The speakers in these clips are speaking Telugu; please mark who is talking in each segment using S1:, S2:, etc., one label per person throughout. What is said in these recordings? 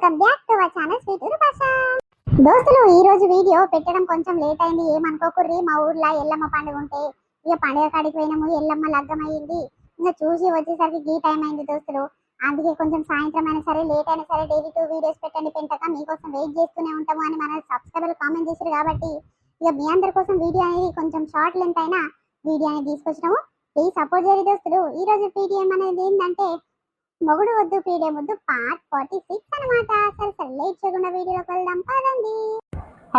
S1: Welcome back to our channel sweet భాష. దోస్తులు ఈ రోజు వీడియో పెట్టడం కొంచెం లేట్ అయింది, ఏమనుకోకుర్రి. మా ఊర్లో ఎల్లమ్మ పండుగ ఉంటే ఇక పండుగ కాడికి పోయినాము. ఎల్లమ్మ లగ్గం అయ్యింది. ఇంకా చూసి వచ్చేసరికి ఈ టైం అయింది దోస్తులు. అందుకే కొంచెం సాయంత్రం అయినా సరే లేట్ అయినా సరే డైలీ 2 వీడియోస్ పెట్టండి పెంటక మీకోసం వెయిట్ చేస్తూనే ఉంటాము అని మన సబ్స్క్రైబర్లు కామెంట్ చేశారు. కాబట్టి ఇక మీ అందరి కోసం వీడియో అనేది కొంచెం షార్ట్ లెంత్ అయినా వీడియో అనేది తీసుకొచ్చినాము. ప్లీజ్ సపోర్ట్ చేయండి దోస్తులు. ఈ రోజు వీడియో అనేది ఏంటంటే మొగుడు వద్దు పీడే ముద్దు పార్ట్ 46 అనమాట. సరే లేట్ చేయకుండా వీడియోలోకి వెళ్దాం పదండి.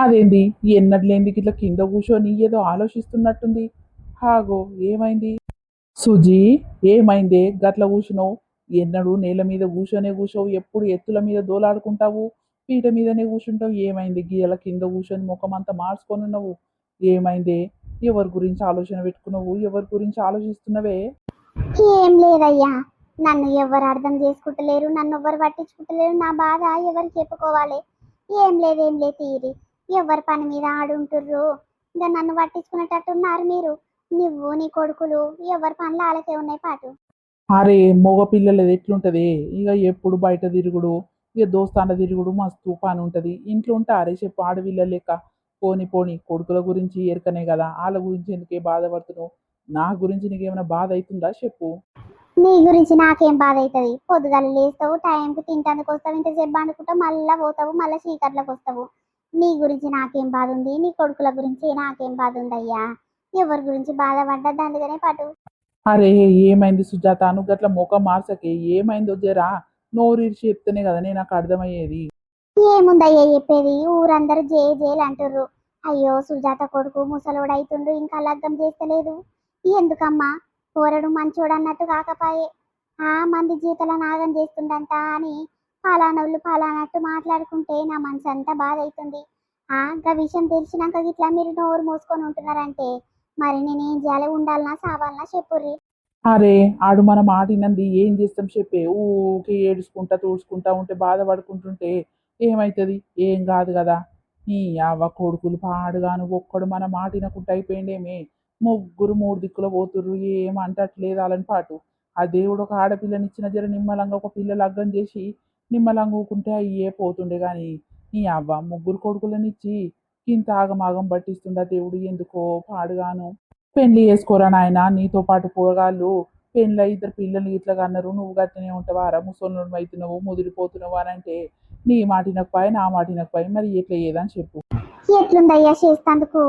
S2: అదేంది ఎన్నట్లేంది ఇట్లా కింద కూర్చొని ఏదో ఆలోచిస్తున్నట్టుంది. హాగో ఏమైంది సుజీ? ఏమైందే గట్ల కూర్చున్నావు? ఎన్నడు నేల మీద కూర్చోవు, ఎప్పుడు ఎత్తుల మీద దోలాడుకుంటావు, పీట మీదనే కూర్చుంటావు. ఏమైంది గీయల కింద కూర్చొని ముఖం అంతా మార్చుకొని ఉన్నావు? ఏమైందే? ఎవరి గురించి ఆలోచన పెట్టుకున్నావు? ఎవరి గురించి ఆలోచిస్తున్నవే?
S1: ఏం లేదయ్యా, నన్ను ఎవరు అర్థం చేసుకుంటలేరు, నన్ను ఎవరు పట్టించుకుంటలేరు. నా బాధ ఎవరికి చెప్పుకోవాలి? ఏం లేదు తీరి ఎవరి పని మీద ఆడుంటుర్రు. ఇంకా నన్ను పట్టించుకునేటట్టున్నారు మీరు. నువ్వు నీ కొడుకులు ఎవరి పనులు వాళ్ళకే ఉన్నాయి పాటు.
S2: అరే మగ పిల్లలది ఎట్లుంటది ఇక ఎప్పుడు బయట తిరుగుడు, ఇక దోస్తాన తిరుగుడు మస్తు పని ఉంటది. ఇంట్లో ఉంటారే చెప్పు ఆడపిల్ల లెక్క. పోని పోని కొడుకుల గురించి ఎరకనే కదా, వాళ్ళ గురించి ఎందుకే బాధపడుతున్నావు? నా గురించి నీకేమైనా బాధ అవుతుందా చెప్పు?
S1: నీ గురించి నాకేం బాధ అవుతుంది? పొద్దుగాల లేస్తావు, టైంకి తింటానికి వస్తావు, ఇంతసేపు అనుకుంటావు, మళ్ళీ పోతావు, మళ్ళీ చీకట్లకు వస్తావు. నీ గురించి నాకేం బాధ ఉంది? నీ కొడుకుల గురించి నాకేం బాధ ఉంది అయ్యా? ఎవరి గురించి బాధపడ్డా దండుగానే పాటు.
S2: అరే ఏమైంది సుజాత? నువ్వు గట్ల ముఖం మార్చకే. ఏమైందో జరా నోరిడిచి చెప్తేనే కదా నేను నాకు అర్థమయ్యేది.
S1: ఏముందయ్యా చెప్పేది? ఊరందరూ జేలు అంటుర్రు. అయ్యో సుజాత కొడుకు ముసలోడు అవుతుండు, ఇంకా లగ్గం చేస్తలేదు. ఎందుకమ్మా? పోరడు మంచోడు అన్నట్టు కాకపాయే మంది జీతల నాగం చేస్తుండంట అని పాలానోళ్ళు పాలానట్టు మాట్లాడుకుంటే నా మనసు అంతా బాధ అవుతుంది. గా విషయం తెలిసినాక ఇట్లా మీరు నోరు మూసుకొని ఉంటున్నారంటే మరి నేనేం చేయాలి? ఉండాలనా సావాలనా చెప్పుర్రి.
S2: అరే ఆడు మన మాట వినంది ఏం చేస్తాం చెప్పే? ఊకే ఏడుచుకుంటా తూడ్చుకుంటా ఉంటే బాధపడుకుంటుంటే ఏమవుతుంది? ఏం కాదు కదా. ఈ అవ్వ కొడుకులు పాడుగాను ఒక్కడు మన మాట వినకుండా అయిపోయిండేమే. ముగ్గురు 3 దిక్కులు పోతుర్రు, ఏమంటట్లేదు వాళ్ళని పాటు. ఆ దేవుడు ఒక ఆడపిల్లనిచ్చిన జర నిమ్మలంగా ఒక పిల్ల లగ్గం చేసి నిమ్మలంగా ఊకుంటే అయ్యే పోతుండే కానీ ఈ అవ్వ ముగ్గురు కొడుకులనిచ్చి ఇంత ఆగమాగం పట్టిస్తుండా దేవుడు ఎందుకో పాడుగాను. పెళ్లి చేసుకోరా నాయన, నీతో పాటు పోగాళ్ళు పెళ్ళి 2 పిల్లల్ని ఇట్లా అన్నారు, నువ్వు గట్టనే ఉంటావారా? ముసలి అవుతున్నావు, ముదిరిపోతున్నావు అని అంటే నీ మాట వినకపోయి నా మాట వినకపోయి మరి ఎట్లా ఏదని చెప్పు.
S1: ఎట్లుందయ్యా చేస్తందుకు?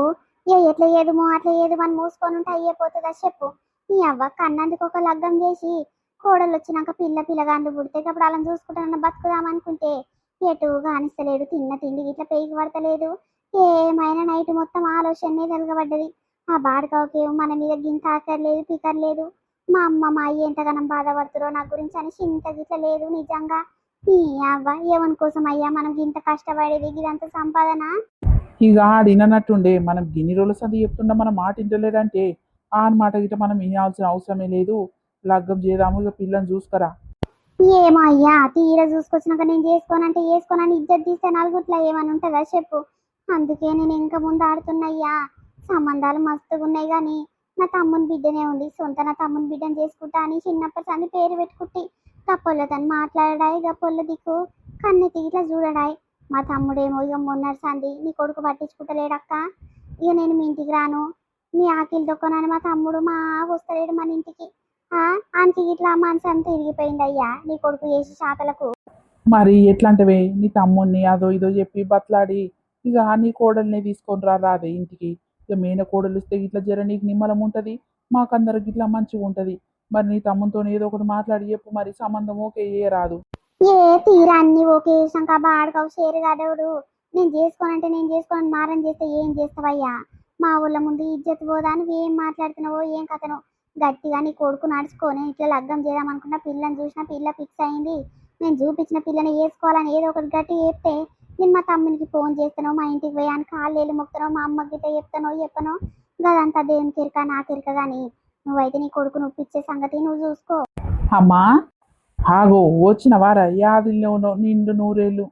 S1: ఎట్లా ఏదుమో అట్లా ఏది మనం మూసుకొని ఉంటే అయ్యేపోతుందా చెప్పు. నీ అవ్వ కన్నందుకు ఒక లగ్గం చేసి కోడలు వచ్చినాక పిల్లగాండ్లు పుడితే అప్పుడు అలా చూసుకుంటానన్న బతుకుదామనుకుంటే ఎటు కానిస్తలేడు. తిన్న తిండి ఇట్లా పేగి పడతలేదు. ఏమైనా నైట్ మొత్తం ఆలోచనే తిరగబడ్డది. ఆ బాడకావుకి మన మీద గింత ఆకర్లేదు పికర్లేదు. మా అమ్మ మా అయ్య ఎంతగానం బాధపడుతురో నా గురించి అని చింత గిట్ల లేదు నిజంగా. ఈ అవ్వ ఎవరి కోసం అయ్యా మనం ఇంత కష్టపడేది? ఇదంతా సంపాదన.
S2: ఇక ఆడినట్టుండే మనం గిన్ని రోజుల సంది చెప్తుండే మన మాట ఇంటలేడంటే ఆ మాట గిట్ట మనం వినాల్సిన అవసరమే లేదు. లగ్గం చేద్దాము, ఇక పిల్లని చూసుకరా.
S1: ఏమో అయ్యా, తీర చూసుకొచ్చినాక నేను చేసుకోనంటే చేసుకోనని ఇజ్జత్ తీస్తే నలుగుట్లా ఏమని ఉంటుందా చెప్పు. అందుకే నేను ఇంకా ముందు ఆడుతున్నాయ్యా. సంబంధాలు మస్తుగా ఉన్నాయి కానీ నా తమ్ముని బిడ్డనే ఉంది. నా తమ్ముని బిడ్డను చేసుకుంటా అని చిన్నప్పటి సంది పేరు పెట్టుకుంటే గప్పొల్లతను మాట్లాడాయి, గప్పొల్ల దిక్కు కన్నెత్తి ఇట్లా చూడడాయి. మా తమ్ముడేమో ఇక మొన్నటి సంది నీ కొడుకు పట్టించుకుంటలేడక్క, ఇక నేను మీ ఇంటికి రాను, మీ ఆకిలి దొక్కనని మా తమ్ముడు మా వస్తలేడు మన ఇంటికి. ఆనికి ఇట్లా మనసు అంతా తిరిగిపోయింది అయ్యా నీ కొడుకు చేసి శాతలకు.
S2: మరి ఎట్లాంటివే నీ తమ్ముడిని అదో ఇదో చెప్పి బతలాడి ఇక నీ కోడల్ని తీసుకొని రాదే ఇంటికి. ఇక మేన కోడలు ఇస్తే ఇట్లా జర నీకు నిమ్మలం ఉంటుంది, మాకందరికి ఇట్లా మంచిగా ఉంటుంది. మరి నీ తమ్ముతో ఏదో ఒకటి మాట్లాడి చెప్పు, మరి సంబంధం ఓకే ఏ రాదు.
S1: ఏ తీరా అన్ని ఓకే చేసాక బాడకావు షేరు కాడవుడు. నేను చేసుకోనని మారం చేస్తే ఏం చేస్తావయ్యా? మా ఊళ్ళ ముందు ఇజ్జత్ పోదా? నువ్వు ఏం మాట్లాడుతున్నావో ఏం కథను? గట్టిగా నీ కొడుకు నడుచుకొని ఇట్లా లగ్గం చేద్దాం అనుకున్న పిల్లని చూసిన పిల్ల ఫిక్స్ అయింది. నేను చూపించిన పిల్లని వేసుకోవాలని ఏదో ఒకటి గట్టి చెప్తే నేను మా తమ్మునికి ఫోన్ చేస్తానో మా ఇంటికి పోయాను కాళ్ళు మొక్కుతానో మా అమ్మ గిట్ట చెప్పనో గదంతా దేవునికి ఇరక నాకు ఇరక. కానీ నువ్వైతే నీ కొడుకు నొప్పిచ్చే సంగతి నువ్వు చూసుకో.
S2: అమ్మా ఆగో వచ్చిన వారా? యాదిల్లే ఉన్నావు నిండు నూరేళ్ళు.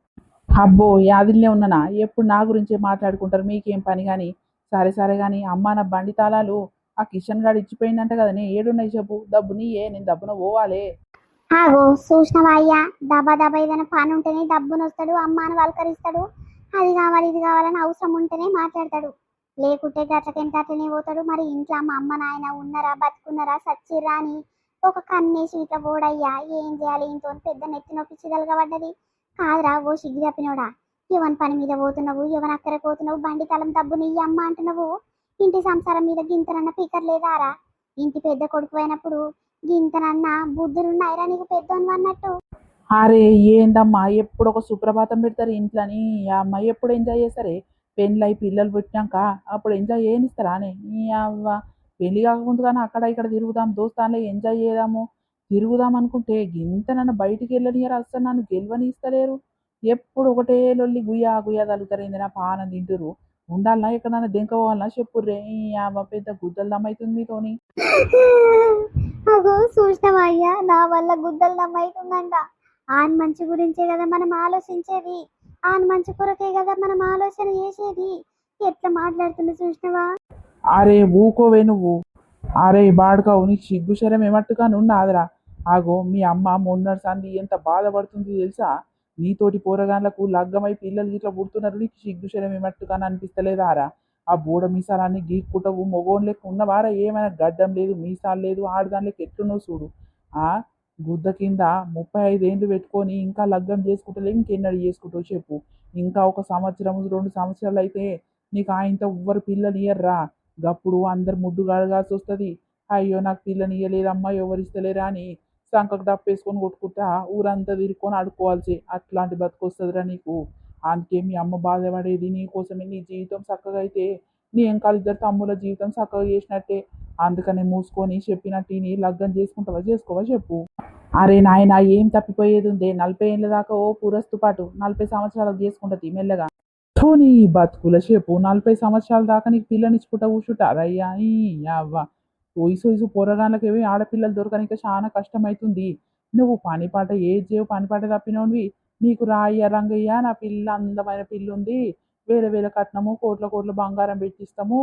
S2: అబ్బో యాదిల్లే ఉన్నానా? ఎప్పుడు నా గురించే మాట్లాడుకుంటారు, మీకేం పని కానీ. సరే కానీ అమ్మ నా బండి తాళాలు ఆ కిషన్ గాడు ఇచ్చిపోయిందంట కదా, నే ఏడున్నాయి చెప్పు. డబ్బు నీయే, నేను డబ్బున పోవాలే.
S1: ఆగో చూసినవా అయ్యా, దబా దబా ఏదైనా పని ఉంటేనే డబ్బును వస్తాడు, అమ్మ అని పలకరిస్తాడు. అది కావాలి ఇది కావాలని అవసరం ఉంటేనే మాట్లాడతాడు, లేకుంటే గట్లనే పోతాడు. మరి ఇంట్లో మా అమ్మ నాయన ఉన్నారా బతుకున్నారా సచ్చిర్రా అని ఒక కన్నేసి ఇట్లా పోడయ్యా. ఏం చేయాలి, ఇంతో పెద్ద నెత్తి నొప్పి చిదలుగా కాదురా ఓ సిగ్గు తప్పినోడా, ఎవని పని మీద పోతున్నావు, ఎవని అక్కర పోతున్నావు, బండి తలం తబ్బు నీ అమ్మ అంటున్నావు. ఇంటి సంసారం మీద గింతనన్న పీకర్ లేదారా? ఇంటి పెద్ద కొడుకు అయినప్పుడు గింతనన్న బుద్ధులున్నాయిరా నీకు పెద్దోను అన్నట్టు.
S2: అరే ఏందమ్మా ఎప్పుడు ఒక సుప్రభాతం పెడతారు ఇంట్లోని, ఆ అమ్మాయి ఎప్పుడు ఎంజాయ్ చేస్తారే? పెళ్ళై పిల్లలు పుట్టినాక అప్పుడు ఎంజాయ్ చేయనిస్తారా అని ఈ అవ్వ. పెళ్లి కాకముందు కానీ అక్కడ ఇక్కడ తిరుగుదాం దోస్తాన్లే ఎంజాయ్ చేద్దాము తిరుగుదాం అనుకుంటే గింత నన్ను బయటికి వెళ్ళనియరు, అస్సలు నన్ను గెలవనిస్తలేరు. ఎప్పుడు ఒకటే లొల్లి గుయ్యా గుయ్యా తగులుతారు, ఏంది నా పానం తింటురు. ఉండాలనా ఎక్కడన్నా దెంకపోవాలనా చెప్పుర్రే, ఈ అవ్వ పెద్ద గుద్దలు దమ్మైతుంది మీతోని.
S1: అగో చూసినవా అయ్యా, నా వల్ల గుద్దలు నమ్మవుతుందంట. ఆన్ మంచి గురించే కదా మనం ఆలోచించేది, ఆన్ మంచి కొరకే కదా మనం ఆలోచన చేసేది. ఎట్లా మాట్లాడుతున్నా చూసినవా?
S2: అరే ఊకోవే నువ్వు. అరే బాడుకావు నీకు సిగ్గు శరం ఏమట్టుగా నున్నాదిరా. ఆగో మీ అమ్మ మొన్నటి సంది ఎంత బాధపడుతుంది తెలుసా? నీతోటి పోరగాన్లకు లగ్గమై పిల్లలు ఇట్లా పుడుతున్నారు, నీకు సిగ్గు శరం ఏమట్టుగా అనిపిస్తలేదారా? ఆ బూడ మీసాలన్నీ గీక్కుంటావు, మొగోన్ లెక్క ఉన్నవారా? ఏమైనా గడ్డం లేదు మీసాలు లేదు, ఆడదాని లెక్క ఎట్లున్నావు చూడు. ఆ గుద్ద కింద 35 ఏండ్లు పెట్టుకొని ఇంకా లగ్గం చేసుకుంటలే, ఇంకెన్నడు చేసుకుంటావు చెప్పు? ఇంకా ఒక సంవత్సరం 2 సంవత్సరాలు అయితే నీకు ఆయనతో ఎవ్వరు పిల్లలు ఇయ్యర్రా. గప్పుడు అందరు ముడ్డు గడగాల్సి వస్తుంది. అయ్యో నాకు పిల్లని ఇయ్యలేదమ్మా ఎవరు ఇస్తలేరా అని సంకకు డప్పేసుకొని కొట్టుకుంటా ఊరంతా తిరుక్కొని ఆడుకోవాల్సి అట్లాంటి బతుకు వస్తుందిరా నీకు. అందుకే మీ అమ్మ బాధపడేది నీ కోసమే. నీ జీవితం చక్కగా అయితే నీ వెనకాల ఇద్దరు తమ్ముల జీవితం చక్కగా చేసినట్టే. అందుకని మూసుకొని చెప్పినట్టు నీ లగ్గం చేసుకుంటావా చేసుకోవా చెప్పు? అరే నాయన ఏం తప్పిపోయేది ఉంది, 40 ఏళ్ళ దాకా ఓ పురస్తు పాటు 40 సంవత్సరాలకు చేసుకుంటది మెల్లగా. నీ బతుకుల చెప్పు 40 సంవత్సరాల దాకా నీకు పిల్లనిచ్చుకుంటా కూర్చుంటారయ్యా ఈ అవ్వ. వయసు వయసు పోరగాళ్ళకి ఆడపిల్లలు దొరకనిక చాలా కష్టమవుతుంది. నువ్వు పని పాట ఏది చేయవు, పని పాట తప్పినోడివి. నీకు రాయ్య రంగయ్య నా పిల్ల అందమైన పిల్ల ఉంది, వేల వేల కట్నము కోట్ల కోట్ల బంగారం పెట్టిస్తాము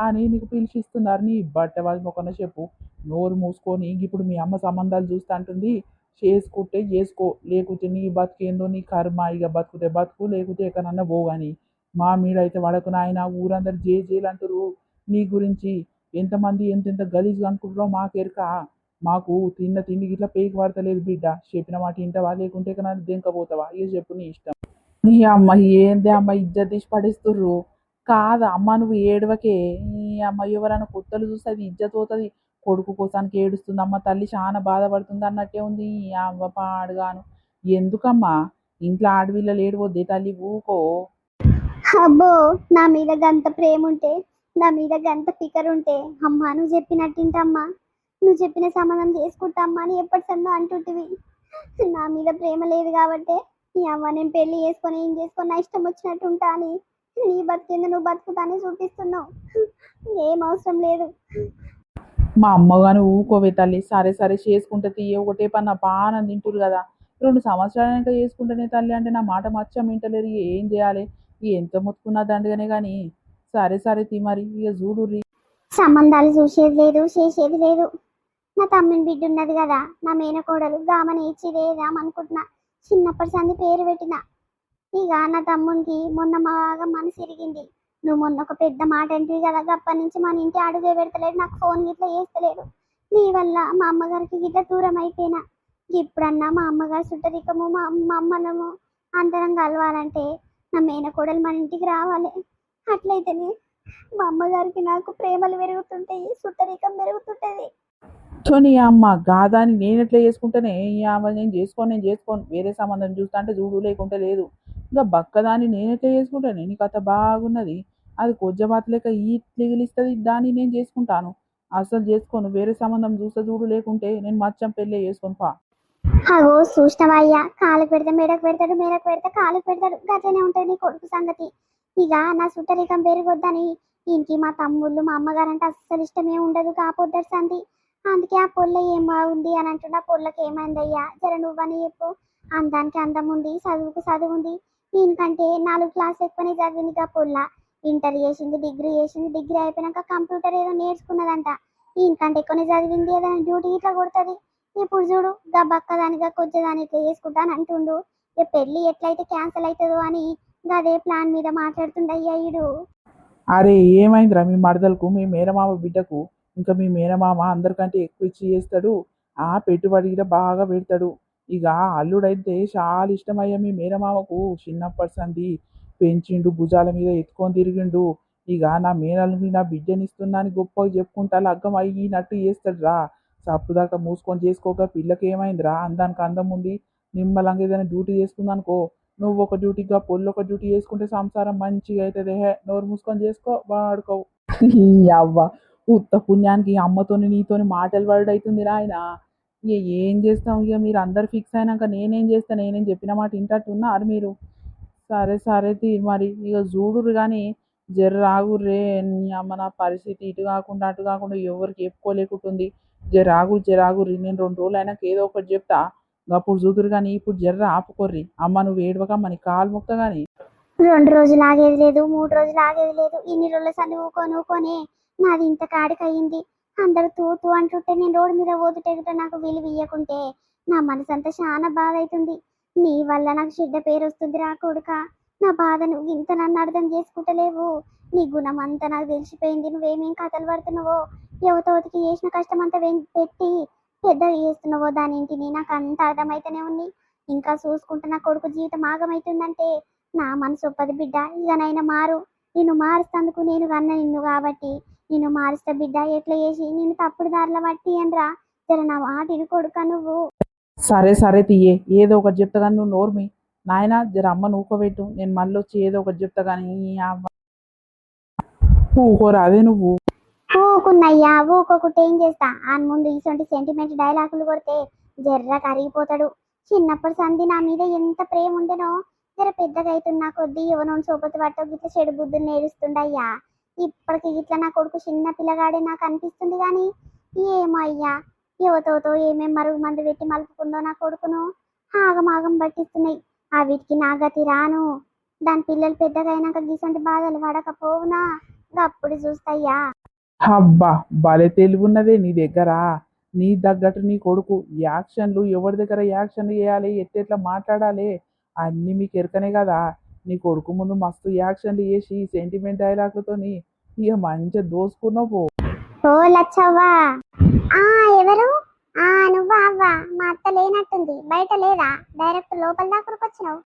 S2: అని నీకు పిలిచిస్తున్నారు. నీ బట్ట వాళ్ళ మొక్కన చెప్పు. నోరు మూసుకొని ఇప్పుడు మీ అమ్మ సంబంధాలు చూస్తా అంటుంది, చేసుకుంటే చేసుకో, లేకుంటే నీ బతుకేందో నీ కర్మ. ఇక బతుకుతే బతుకు, లేకుంటే ఎక్కడన్నా పోగాని. మా మీడైతే వడకు నాయన ఊరందరు జేలు అంటారు నీ గురించి. ఎంతమంది ఎంతెంత గలీజ్గా అనుకుంటారో మాకెరక. మాకు తిన్న తిండి ఇట్లా పేకి పడతలేదు బిడ్డ. చెప్పిన మాట ఇంటవా, లేకుంటే ఎక్కడ దెంకపోతావా? ఇక చెప్పు నీ ఇష్టం. నీ అమ్మ ఏందే అమ్మ ఇజ్జత్ తీసి పడేస్తుర్రు. కాదు అమ్మ నువ్వు ఏడవకే, ఈ అమ్మ ఎవరైనా కొత్తలు చూస్తే అది ఇజ్జత్ పోతుంది. కొడుకు కోసానికి ఏడుస్తుంది అమ్మ తల్లి చాలా బాధపడుతుంది అన్నట్టే ఉంది ఈ అవ్వ పాడుగాను. ఎందుకమ్మా ఇంట్లో ఆడపిల్లలు ఏడవద్దే తల్లి ఊకో.
S1: అబ్బో, నా మీద గంత ప్రేమ ఉంటే, నా మీద గంత ఫికర్ ఉంటే అమ్మా నువ్వు చెప్పినట్టింటమ్మా, నువ్వు చెప్పిన సంబంధం చేసుకుంటా అమ్మా అని ఎప్పటి సందో అంటుంటివి. నా మీద ప్రేమ లేదు కాబట్టి నీ అమ్మ నేను పెళ్లి చేసుకొని ఏం చేసుకొని నా ఇష్టం వచ్చినట్టు ఉంటా అని నీ బతికింద నువ్వు బతుకుతానే చూపిస్తున్నావు. ఏం అవసరం లేదు.
S2: మా అమ్మగాను ఊకోవే తల్లి. సరే సరే చేసుకుంటే తీయ, ఒకటే పని నా పానం తింటురు కదా. 2 సంవత్సరాలు చేసుకుంటేనే తల్లి అంటే నా మాట మచ్చం వింటలేరు. ఏం చేయాలి? ఎంత మొత్తుకున్నా దండగానే కానీ. సరే సరే తీ మరి ఇక చూడుర్రి.
S1: సంబంధాలు చూసేది లేదు చేసేది లేదు. నా తమ్మిని బిడ్డ ఉన్నది కదా, నా మేనకోడలు గామని ఇచ్చిదేదామనుకుంటున్నా. చిన్నప్పటి సంది పేరు పెట్టిన. ఇక నా తమ్మునికి మొన్న బాగా మనసు ఇరిగింది. నువ్వు మొన్న ఒక పెద్ద మాట అంటివి కదా, అప్పటి నుంచి మన ఇంటి అడుగే పెడతలేడు, నాకు ఫోన్ గిట్లా చేస్తలేడు. నీ వల్ల మా అమ్మగారికి గిట్లా దూరం అయిపోయినా. ఇప్పుడన్నా మా అమ్మగారు సుట్టరికము మా అమ్మనము అందరం కలవాలంటే నా మేనకోడలు మన ఇంటికి రావాలి. అట్లయితేనే మా అమ్మగారికి నాకు ప్రేమలు పెరుగుతుంటాయి, సుట్టరికం పెరుగుతుంటది.
S2: నీ అమ్మ గాదాని నేను ఎట్లా చేసుకుంటేనే ఈ అమ్మ నేను చేసుకోను వేరే సంబంధం చూస్తా అంటే చూడు, లేకుంటే లేదు. ఇంకా బక్కదాన్ని నేను ఎట్లా చేసుకుంటాను? నీ కథ బాగున్నది. అది కొజ్జబాత లెక్క ఈ తిగిలిస్తుంది, దాన్ని నేను చేసుకుంటాను. అసలు చేసుకోను, వేరే సంబంధం చూస్తే చూడు, లేకుంటే నేను మచ్చం పెళ్ళే చేసుకొని పా.
S1: అగో చూసినవయ్యా, కాలుకు పెడితే మెడకు పెడతాడు, మెడకు పెడితే కాలుకు పెడతాడు. గట్లనే ఉంటుంది నీ కొడుకు సంగతి. ఇక నా సుట్టరికం పెరిగొద్దని ఇంటికి మా తమ్ముళ్ళు మా అమ్మగారు అంటే అస్సలు ఇష్టమే ఉండదు కాపోద్దరు సంది. అందుకే ఆ పొల్ల ఏం బాగుంది అని అంటున్నా. పొల్లకి ఏమైందయ్యా జర నువ్వని చెప్పు. అందానికి అందం ఉంది, చదువుకు చదువు ఉంది. దీనికంటే 4 క్లాసులు ఎక్కువనే చదివింది. ఆ పొల్ల ఇంటర్ చేసింది, డిగ్రీ చేసింది, డిగ్రీ అయిపోయినాక కంప్యూటర్ ఏదో నేర్చుకున్నదంట. దీనికంటే ఎక్కువనే చదివింది, ఏదైనా డ్యూటీ ఇట్లా కొడుతుంది. ఇప్పుడు చూడు గా బక్కదానిగా కొద్దిదాని ఇట్లా చేసుకుంటాను అంటుండు. ఇక పెళ్లి ఎట్లయితే క్యాన్సిల్ అవుతుందో అని గదే ప్లాన్ మీద మాట్లాడుతుండయ్యా ఈడు.
S2: అరే ఏమైందిరా మీ మరదలకు మీ మేనమామ బిడ్డకు ఇంకా మీ మేనమామ అందరికంటే ఎక్కువ ఇచ్చి చేస్తాడు. ఆ పెట్టుబడి కూడా బాగా పెడతాడు. ఇక అల్లుడైతే చాలా ఇష్టమయ్యా మీ మేనమామకు. చిన్నప్పటి సంది పెంచిండు, భుజాల మీద ఎత్తుకొని తిరిగిండు. ఇక నా మేనల్ని నా బిడ్డనిస్తున్నాను గొప్పగా చెప్పుకుంటా లగ్గం అయ్యినట్టు చేస్తాడు రా. సప్పుదాకా మూసుకొని చేసుకోక పిల్లకి ఏమైందిరా, అందానికి అందం ఉంది. నిమ్మలంగా ఏదైనా డ్యూటీ చేసుకుందనుకో, నువ్వు ఒక డ్యూటీగా పొల్లు ఒక డ్యూటీ చేసుకుంటే సంసారం మంచిగా అవుతుంది. నోరు మూసుకొని చేసుకో వాడుకోవు. అవ్వ ఉత్త పుణ్యానికి అమ్మతోని నీతోని మాటలు పడుతుంది ఆయన. ఇక ఏం చేస్తాం, ఇక మీరు అందరు ఫిక్స్ అయినాక నేనేం చేస్తాను, నేనేం చెప్పిన మాట వింటట్టున్నారు మీరు. సరే సరే మరి ఇక చూడురు కానీ జర్ర ఆగుర్రే. నీ అమ్మ నా పరిస్థితి ఇటు కాకుండా అటు కాకుండా ఎవరికి చెప్పుకోలేకుంటుంది. జరాగుర్రి నేను 2 రోజులు అయినాక ఏదో ఒకటి చెప్తా. అప్పుడు చూదురు కానీ ఇప్పుడు జర్ర ఆపుకోర్రి. అమ్మ నువ్వు ఏడవకమ్మ, నీ కాలు మొక్త కానీ.
S1: 2 రోజులు ఆగేది లేదు, 3 రోజులు ఆగేది లేదు. ఇన్ని రోజుల సంది ఊకోనే నాది ఇంత కాడికి అయ్యింది. అందరూ తూ తూ అంటుంటే నేను రోడ్డు మీద పోతుంటే గిట్ట నాకు విలువ ఇయ్యకుంటే నా మనసు అంతా చాలా బాధ అవుతుంది. నీ వల్ల నాకు చెడ్డ పేరు వస్తుంది రా కొడుక. నా బాధ నువ్వు ఇంత నన్ను అర్థం చేసుకుంటలేవు. నీ గుణం అంతా నాకు తెలిసిపోయింది. నువ్వేమేం కథలు పడుతున్నావో, యువతవతికి చేసిన కష్టం అంతా పెట్టి పెద్దగా చేస్తున్నావో దాని ఇంటిని నాకు అంత అర్థమైతేనే ఉంది. ఇంకా చూసుకుంటే నా కొడుకు జీవితం ఆగమైతుందంటే నా మనసు ఒప్పది బిడ్డ. ఇకనైనా మారు. నిన్ను మారుస్తందుకు నేను కన్నా నిన్ను కాబట్టి నిన్ను మారుస్తా బిడ్డ. ఎట్లా చేసి నిన్ను తప్పుడు దారిలో పట్టి అనరా. జర నా మాట ఇను కొడుక నువ్వు.
S2: సరే సరే తీయే, ఏదో ఒకటి చెప్తా కానీ నువ్వు నోర్మి. నాయన జర అమ్మ నూకోబెట్టు, నేను మళ్ళీ వచ్చి ఏదో ఒకటి చెప్తా కానీ. ఊకోరా అదే నువ్వు.
S1: ఊకున్నయ్యా, ఊకోకుంటే ఏం చేస్తా. ఆయన ముందు ఇటువంటి సెంటిమెంట్ డైలాగులు కొడితే జర్ర కరిగిపోతాడు. చిన్నప్పటి సంధి నా మీద ఎంత ప్రేమ ఉండేనో జర పెద్దగా అవుతున్నా కొద్దీ ఎవరో సోపతి పట్టో గిట్ల చెడు బుద్ధులు నేడుస్తుండయ్యా. ఇప్పటికి గిట్ల నా కొడుకు చిన్న పిల్లగాడే నాకు అనిపిస్తుంది కానీ ఏమో అయ్యా, యువతతో ఏమేం మరుగు మందు పెట్టి మలుపుకుందో నా కొడుకును ఆగమాగం పట్టిస్తున్నాయి. ఆ వీటికి నా గతి రాను. దాని పిల్లలు పెద్దగా అయినాక గీసంటి బాధలు పడకపోవునా అప్పుడు చూస్తాయ్యా.
S2: అబ్బా భలే తెలివున్నదే నీ దగ్గర. నీ తగ్గట్టు నీ కొడుకు యాక్షన్లు, ఎవరి దగ్గర యాక్షన్లు చేయాలి, ఎట్టెట్లా మాట్లాడాలి అన్నీ మీకు ఎరకనే కదా. నీ కొడుకు ముందు మస్తు యాక్షన్లు చేసి సెంటిమెంట్ డైలాగులతోని ఇక మంచిగా దోసుకున్నావు.
S1: ఓ లచ్చవ్వా. ఆ ఎవరు? నువ్వా అవ్వా? మా అత్త లేనట్టుంది, బయట లేదా? డైరెక్ట్ లోపల దాకురుకొచ్చినావు?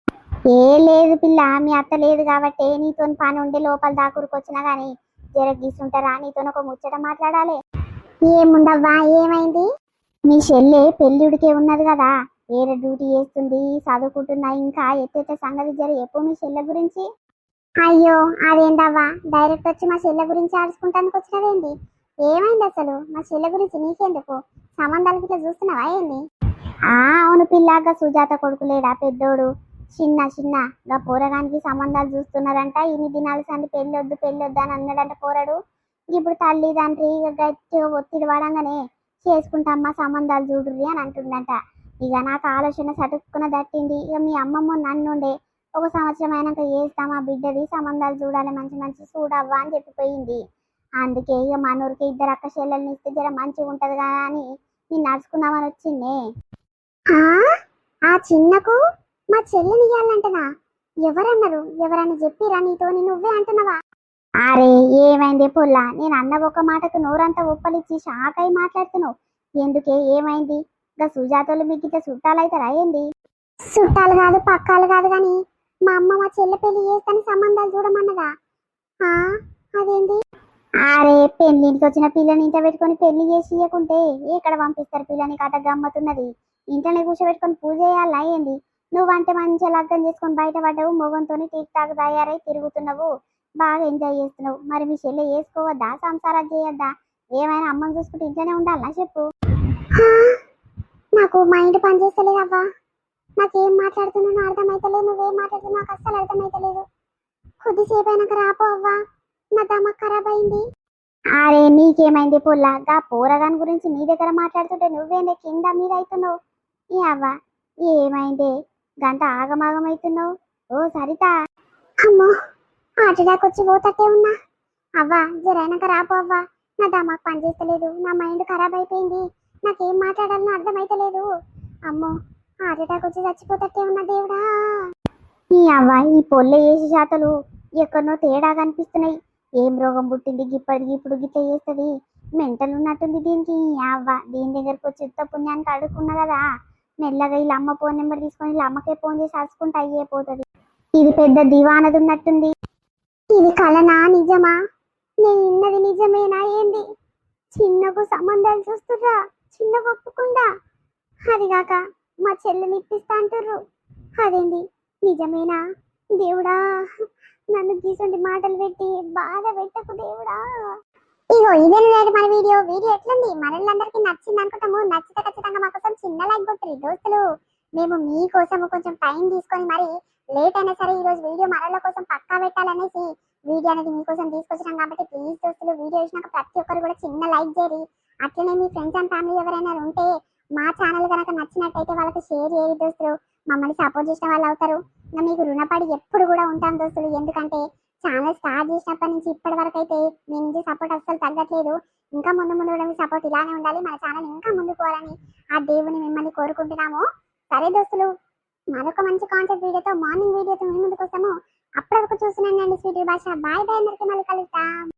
S1: ఏ లేదు పిల్ల, మీ అత్త లేదు కాబట్టి నీతో పని ఉండి లోపల దాకురుకొచ్చినా గానీ జర గీసుంటారా, నీతో ఒక ముచ్చట మాట్లాడాలి. ఏముందవ్వా, ఏమైంది? మీ చెల్లె పెళ్ళిడికే ఉన్నది కదా, వేరే డ్యూటీ చేస్తుంది, చదువుకుంటున్నా. ఇంకా ఎట్టెట్ట సంగతి జర ఎప్పుడు మీ చెల్లె గురించి? అయ్యో అదేంటవ్వా, డైరెక్ట్ వచ్చి మా చెల్లె గురించి ఆడుచుకుంటానికి వచ్చినవేంది? ఏమైంది అసలు? మా చెల్లె గురించి నీకెందుకు? సంబంధాలకి ఇట్లా చూస్తున్నావా ఏంది? అవును పిల్లాగా సుజాత కొడుకు లేడా పెద్దోడు, చిన్న గా పోరగానికి సంబంధాలు చూస్తున్నారంట. ఇన్ని దినాల సంది పెళ్ళొద్దు అని అన్నాడంట పోరడు. ఇప్పుడు తల్లి తండ్రి గట్టిగా ఒత్తిడి పడంగానే చేసుకుంటామ్మా సంబంధాలు చూడుర్రి అని అంటుండంట. ఇక నాకు ఆలోచన సటుక్కున దట్టింది. ఇక మీ అమ్మమ్మ నన్నుండే 1 సంవత్సరం అయినాక చేస్తాం ఆ బిడ్డది సంబంధాలు చూడాలి, మంచి మంచి చూడవ్వా అని చెప్పిపోయింది. అందుకే ఇక మనూరికి 2 అక్క చెల్లెల్ని ఇస్తే జర మంచిగా ఉంటది కదా అని నేను నడుచుకుందామని వచ్చిందే. ఆ చిన్నకు మా చెల్లెని ఇయ్యాలంటనా? ఎవరన్నారు? ఎవరన్నా చెప్పిరా నీతోని? నువ్వే అంటున్నావా? అరే ఏమైంది పొల్లా, నేను అన్న ఒక మాటకు నోరంతా ఉప్పలిచ్చి షాక్ అయి మాట్లాడుతున్నావు ఎందుకే? ఏమైంది? ఇంకా సుజాతలు మీకు ఇట్లా చుట్టాలైతారా ఏంది? చుట్టాలు కాదు పక్కాలు కాదు కానీ మా అమ్మ మా చెల్లె పెళ్లి చేస్తాని సంబంధాలు చూడమన్నదా? అదేంటి? అరే పెళ్లింటికి వచ్చిన పిల్లని ఇంట పెట్టుకొని పెళ్లి చేసి ఇవ్వకుంటే ఎక్కడ పంపిస్తారు పిల్లని? కథ గమ్మతున్నది. ఇంట్లోనే కూర్చోబెట్టుకొని పూజ చేయాలా ఏంది? నువ్వంటే మంచిగా లగ్గం చేసుకొని బయటపడ్డావు, మొగంతో టిక్ టాక్ తయారై తిరుగుతున్నావు, బాగా ఎంజాయ్ చేస్తున్నావు. మరి మీ చెల్లె వేసుకోవద్దా? సంసారాలు చేయొద్దా? ఏమైనా అమ్మని చూసుకుంటే ఇంట్లోనే ఉండాలా చెప్పు? నాకు మైండ్ పనిచేస్తలేదవ్వా. నాకేం మాట్లాడుతున్నానో అర్థమైతలేదు, నువ్వేం మాట్లాడుతున్నావు నాకు అస్సలు అర్థమైతలేదు. కొద్దిసేపు అయినాక రాపో అవ్వా, నా దమ ఖరాబ్ అయింది. అరే నీకేమైంది పొల్లా? గా పోరగాని గురించి నీ దగ్గర మాట్లాడుతుంటే నువ్వేందే కింద మీద అవుతున్నావు? ఏ అవ్వా ఏమైందే గంట ఆగమాగం అవుతున్నావు? ఓ సరిత. అమ్మో ఆటడాకి వచ్చి పోతట్టే ఉన్నా. అవ్వా జరైనాక రాపో అవ్వా, నా దమాకు పనిచేస్తలేదు, నా మైండ్ ఖరాబ్ అయిపోయింది. నాకేం మాట్లాడాలనో అర్థమైతలేదు. అమ్మో, హార్ట్ అటాక్ వచ్చి చచ్చిపోతట్టే ఉన్న దేవుడా. ఈ అవ్వ ఈ పొల్ల వేసి శాతలు ఎక్కడనో తేడా కనిపిస్తున్నాయి. ఏం రోగం పుట్టింది గిప్పటికి ఇప్పుడు గిట్ల చేస్తుంది? మెంటల్ ఉన్నట్టుంది దీనికి. ఈ అవ్వ దీని దగ్గరకు వచ్చి యుద్ధ పుణ్యానికి అడుక్కున్నా కదా, మెల్లగా వీళ్ళ అమ్మ ఫోన్ నెంబర్ తీసుకొని వీళ్ళ అమ్మకే ఫోన్ చేసి అరుచుకుంటే అయ్యేపోతుంది. ఇది పెద్ద దివానది ఉన్నట్టుంది. ఇది కలనా నిజమా? నేను ఇన్నది నిజమేనా ఏంది? చిన్నకు సంబంధాలు చూస్తుర్రా, చిన్న ఒప్పుకుండా. అదిగాక మా చెల్లిని ఇప్పిస్తా అంటుర్రు. అదేంది నిజమేనా? దేవుడా, నన్ను గీసుండి మాటలు పెట్టి బాధ పెట్టకు దేవుడా. ఇగో ఇదే మన వీడియో ఎట్లుంది? మనల్లందరికీ నచ్చింది అనుకుంటాము. నచ్చితే ఖచ్చితంగా మా కోసం చిన్న లైక్ కొట్టండి దోస్తులు. మేము మీకోసం కొంచెం టైం తీసుకొని మరి లేట్ అయినా సరే ఈ రోజు వీడియో మనల కోసం పక్కా పెట్టాలనేసి వీడియో అనేది మీకోసం తీసుకొచ్చినాం. కాబట్టి ప్లీజ్ దోస్తులు, వీడియో చూసినాక ప్రతి ఒక్కరు కూడా చిన్న లైక్ చేయరు. అట్లనే మీ ఫ్రెండ్స్ అండ్ ఫ్యామిలీ ఎవరైనా ఉంటే మా ఛానల్ కనుక నచ్చినట్టయితే వాళ్ళకి షేర్ చేయరు దోస్తులు. మమ్మల్ని సపోర్ట్ చేసిన వాళ్ళు అవుతారు. ఇంకా మీకు రుణపడి ఎప్పుడు కూడా ఉంటాం దోస్తులు. ఎందుకంటే ఛానల్ స్టార్ట్ చేసినప్పటి నుంచి ఇప్పటి వరకు అయితే మీ నుంచి సపోర్ట్ అస్సలు తగ్గట్లేదు. ఇంకా ముందు ముందు కూడా మీ సపోర్ట్ ఇలానే ఉండాలి. మన ఛానల్ ఇంకా ముందుకు పోవాలని ఆ దేవుని మిమ్మల్ని కోరుకుంటున్నాము. సరే దోస్తులు, మరొక మంచి కాన్సెప్ట్ వీడియోతో మార్నింగ్ వీడియోతో మీ ముందుకు వస్తాము. అప్పటి వరకు చూస్తున్నానండి స్వీటీ భాష. బాయ్ బాయ్, అందరికీ మళ్ళీ కలుస్తాం.